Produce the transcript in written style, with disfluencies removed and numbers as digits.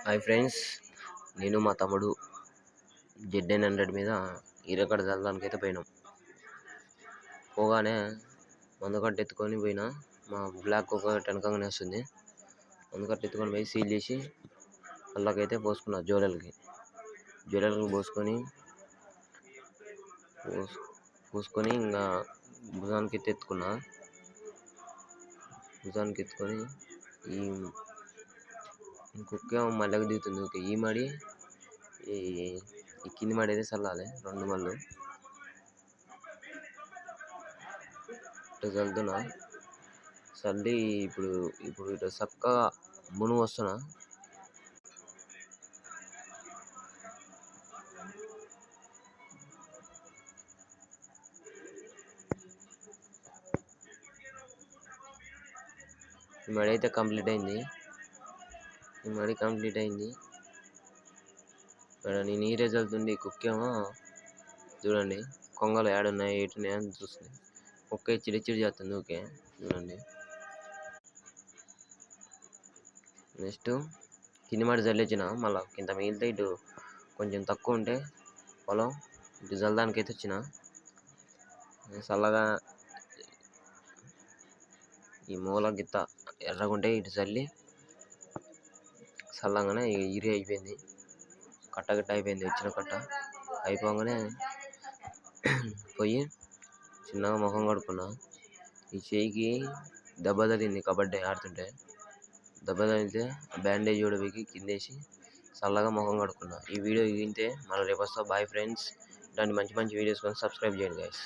Hi friends, నేను మా తమ్ముడు ZN100 మీద ఈరకడ చల్లడానికి అయితే పోయినాం. పోగానే మందుకట్ట ఎత్తుకొని పోయినా. మా బ్లాక్ ఒక వెనకంగానే వస్తుంది. మందుకట్ట ఎత్తుకొని పోయి సీల్ చేసి అల్లకైతే పోసుకున్నా. జోలెలకి పోసుకొని ఇంకా భుజానికి ఎత్తుకున్నా. ఎత్తుకొని ఈ కుక్క మళ్ళీ దిగుతుంది. ఈ మడి ఈ కింది మడి అయితే చల్లాలి. 2 మళ్ళు ఇట్లా చల్లుతున్నా. చల్లి ఇప్పుడు ఇట్లా చక్కగా మునుగు వస్తున్నా. ఈ మడి అయితే కంప్లీట్ అయింది. నేను ఈ రిజల్ట్ ఉంది. కుక్కేమో చూడండి, కొంగలు ఏడున్నాయి ఏటున్నాయి అని చూస్తుంది. కుక్క చిడి చేస్తుంది. ఓకే చూడండి. నెక్స్ట్ కింది మాట జల్లించిన. మళ్ళీ ఇంత మిగిలితే ఇటు కొంచెం తక్కువ ఉంటే పొలం ఇటు జల్లడానికి అయితే వచ్చిన. చల్లగా ఈ మూల గిత్త ఎర్రగుంటే ఇటు చల్లి చల్లగానే ఇరి అయిపోయింది. కట్ట అయిపోయింది. వచ్చిన కట్ట అయిపోగానే పోయి చిన్నగా ముఖం కడుక్కున్నా. ఈ చేయికి దెబ్బ తగిలింది కబడ్డీ ఆడుతుంటే. దెబ్బ తగిలితే బ్యాండేజ్ కూడా పోయి కిందేసి చల్లగా ముఖం కడుక్కున్నా. ఈ వీడియో ఇంతే. మళ్ళీ రేపు వస్తా. Bye friends. ఇలాంటి మంచి వీడియోస్ కోసం సబ్స్క్రైబ్ చేయండి గైస్.